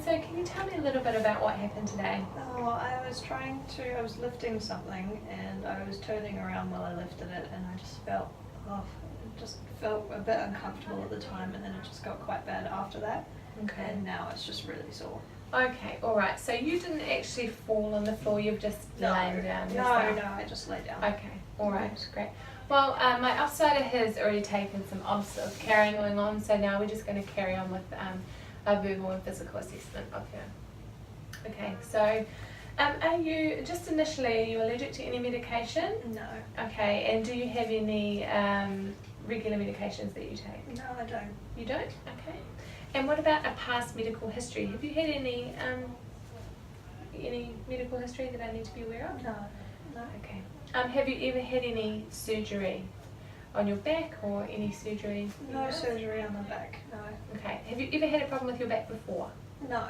So can you tell me a little bit about what happened today? Oh, I was lifting something and I was turning around while I lifted it and I just felt a bit uncomfortable at the time, and then it just got quite bad after that. Okay. And now it's just really sore. Okay, alright, so you didn't actually fall on the floor, you've just lain down yourself? No, I just lay down. Okay, alright, great. Well, my offsider has already taken some odds of carrying going on, so now we're just going to carry on with a verbal and physical assessment of her. Okay, so are you, just initially, are you allergic to any medication? No. Okay, and do you have any regular medications that you take? No, I don't. You don't? Okay. And what about a past medical history? Have you had any medical history that I need to be aware of? No. No. Okay. Have you ever had any surgery on your back or any surgery? No surgery on the back, no. Okay. Have you ever had a problem with your back before? No.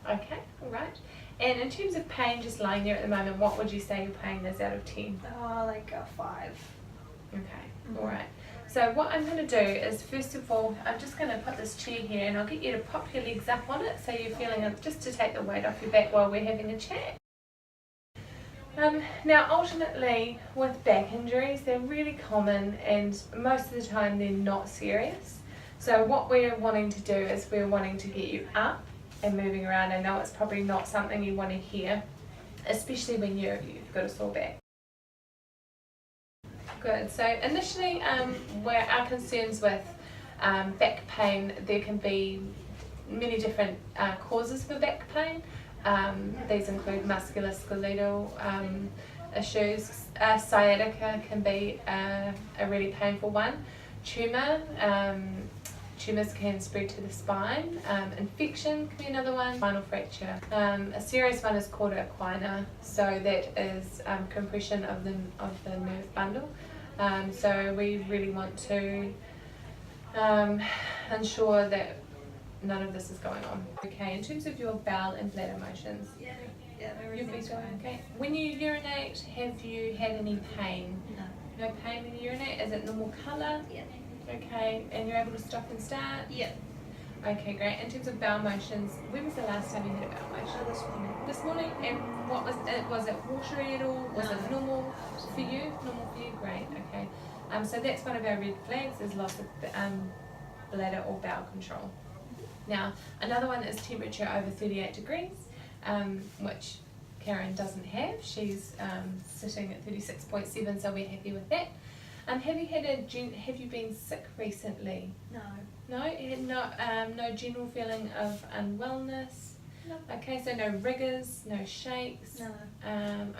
Okay, alright. And in terms of pain, just lying there at the moment, what would you say your pain is out of 10? Like a 5. Okay, alright. So what I'm going to do is, first of all, I'm just going to put this chair here and I'll get you to pop your legs up on it so you're feeling it, just to take the weight off your back while we're having a chat. Now ultimately with back injuries, they're really common and most of the time they're not serious. So what we're wanting to do is we're wanting to get you up and moving around. I know it's probably not something you want to hear, especially when you've got a sore back. Good. So initially, where our concerns with back pain, there can be many different causes for back pain. These include musculoskeletal issues. Sciatica can be a really painful one. Tumours can spread to the spine. Infection can be another one. Spinal fracture. A serious one is called equina, so that is compression of the nerve bundle. So we really want to ensure that none of this is going on. Okay, in terms of your bowel and bladder motions. Yeah, everything's fine. Okay. When you urinate, have you had any pain? No. No pain when you urinate? Is it normal colour? Yeah. Okay, and you're able to stop and start? Yeah. Okay, great. In terms of bowel motions, when was the last time you had a bowel motion? This morning. This morning? And what was it? Was it watery at all? Was it normal for you? Normal for you? Great, okay. So that's one of our red flags, is loss of bladder or bowel control. Now, another one is temperature over 38 degrees, which Karen doesn't have. She's sitting at 36.7, so we're happy with that. Have you been sick recently? No. No? You had no general feeling of unwellness? No. Okay, so no rigours, no shakes? No.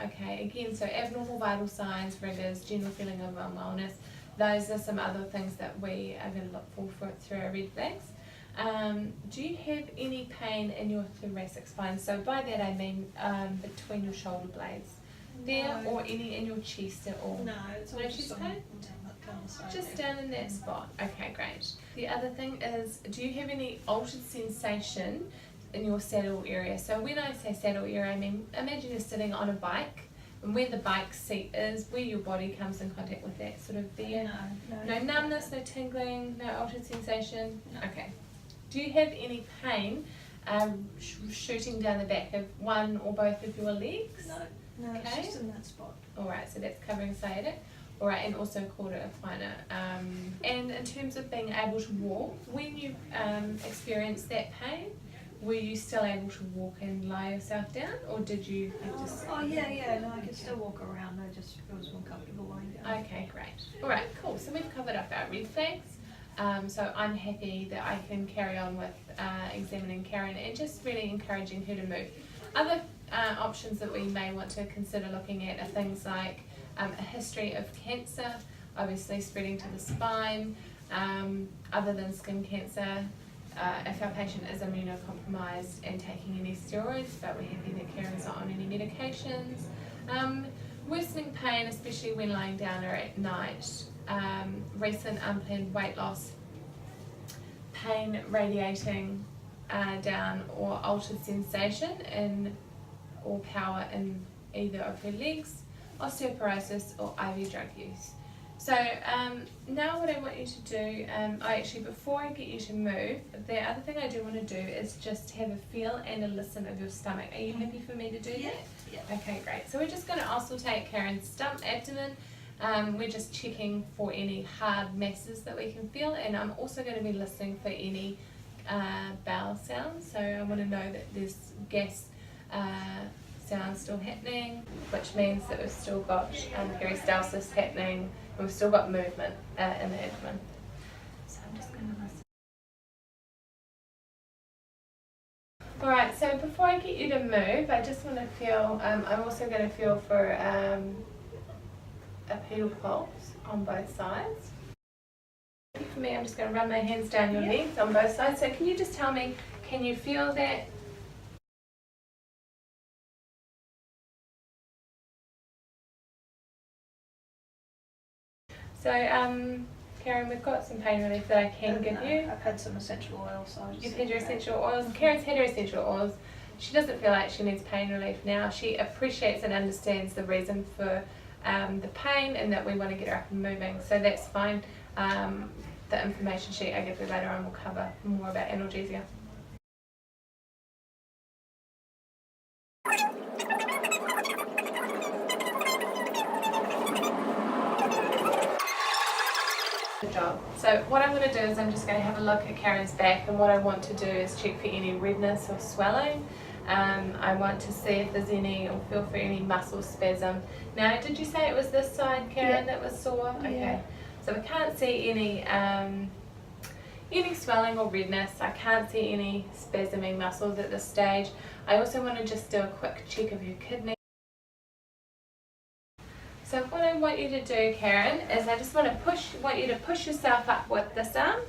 Okay, again, so abnormal vital signs, rigours, general feeling of unwellness. Those are some other things that we are going to look for through our red flags. Do you have any pain in your thoracic spine? So by that I mean between your shoulder blades. There, or any in your chest at all? No, it's all just down the side. Just down in that spot. Okay, great. The other thing is, do you have any altered sensation in your saddle area? So when I say saddle area, I mean, imagine you're sitting on a bike, and where the bike seat is, where your body comes in contact with that, sort of there. No numbness, no tingling, no altered sensation? No. Okay. Do you have any pain shooting down the back of one or both of your legs? No, okay. It's just in that spot. Alright, so that's covering sciatic. Alright, and also called it equina. And in terms of being able to walk, when you experienced that pain, were you still able to walk and lie yourself down, or did you have to... Yeah, no, I could still walk around. I just was more comfortable lying down. Okay, great. Alright, cool. So we've covered up our red flags. So I'm happy that I can carry on with examining Karen and just really encouraging her to move. Other options that we may want to consider looking at are things like a history of cancer, obviously spreading to the spine, other than skin cancer, if our patient is immunocompromised and taking any steroids, but we're happy that Karen's not on any medications. Worsening pain, especially when lying down or at night. Recent unplanned weight loss, pain radiating down, or altered sensation or power in either of her legs, osteoporosis or IV drug use. So now what I want you to do, before I get you to move, the other thing I do want to do is just have a feel and a listen of your stomach. Are you happy for me to do that? Yeah. Okay, great. So we're just going to auscultate Karen's abdomen. We're just checking for any hard masses that we can feel, and I'm also going to be listening for any bowel sounds. So I want to know that there's gas sounds still happening, which means that we've still got peristalsis happening, and we've still got movement in the abdomen. So I'm just going to listen. Alright, so before I get you to move, I just want to feel, I'm also going to feel for a pedal pulse on both sides. For me, I'm just going to run my hands down your legs on both sides. So can you just tell me, can you feel that? So, Karen, we've got some pain relief that I can give you. I've had some essential oils. So You've had your essential oils. Karen's had her essential oils. She doesn't feel like she needs pain relief now. She appreciates and understands the reason for the pain, and that we want to get her up and moving. So that's fine. The information sheet I give you later on will cover more about analgesia. Good job. So what I'm going to do is I'm just going to have a look at Karen's back, and what I want to do is check for any redness or swelling. I want to see if there's any, or feel for any muscle spasm. Now, did you say it was this side, Karen, that was sore? Okay. Yeah. So we can't see any swelling or redness. I can't see any spasming muscles at this stage. I also want to just do a quick check of your kidney. So what I want you to do, Karen, is I just want you to push yourself up with this arm,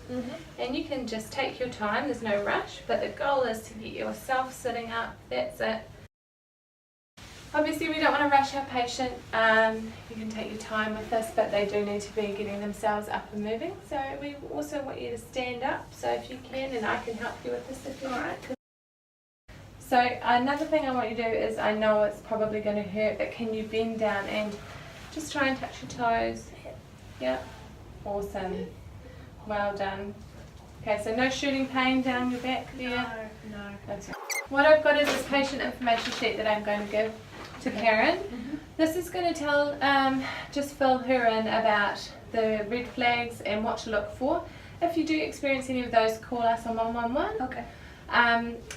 and you can just take your time. There's no rush, but the goal is to get yourself sitting up. That's it. Obviously, we don't want to rush our patient. You can take your time with this, but they do need to be getting themselves up and moving. So we also want you to stand up, so if you can, and I can help you with this if you're alright. So another thing I want you to do is, I know it's probably going to hurt, but can you bend down and just try and touch your toes? Yep. Awesome. Well done. Okay, so no shooting pain down your back there? No. That's right. What I've got is this patient information sheet that I'm going to give to Karen. This is going to tell, just fill her in about the red flags and what to look for. If you do experience any of those, call us on 111. Okay.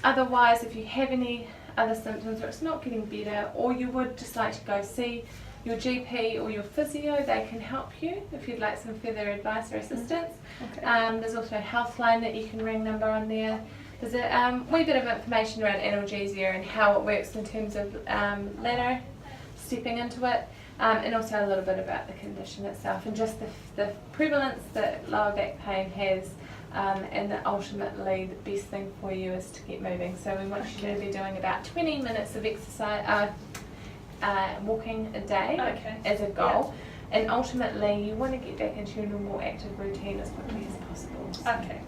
Otherwise, if you have any other symptoms or it's not getting better, or you would just like to go see your GP or your physio, they can help you if you'd like some further advice or assistance. Okay. There's also a healthline that you can ring number on there. There's a wee bit of information around analgesia and how it works in terms of ladder, stepping into it, and also a little bit about the condition itself and just the prevalence that lower back pain has, and that ultimately the best thing for you is to get moving. So we want you to be doing about 20 minutes of exercise, walking a day as a goal, and ultimately you want to get back into your normal active routine as quickly as possible. Okay.